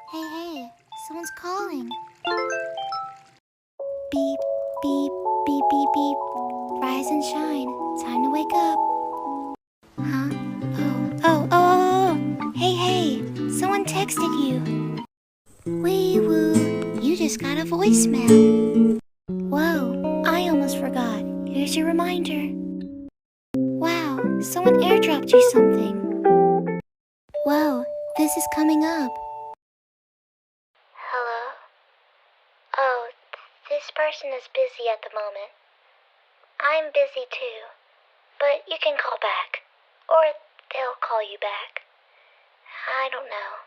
Hey, someone's calling. Beep, beep, beep, beep, beep. Rise and shine. Time to wake up. Huh? Oh. Hey, someone texted you. Wee woo, you just got a voicemail. Whoa, I almost forgot. Here's your reminder. Wow, someone airdropped you something. Whoa, this is coming up. Hello? Oh, this person is busy at the moment. I'm busy too, but you can call back. Or they'll call you back. I don't know.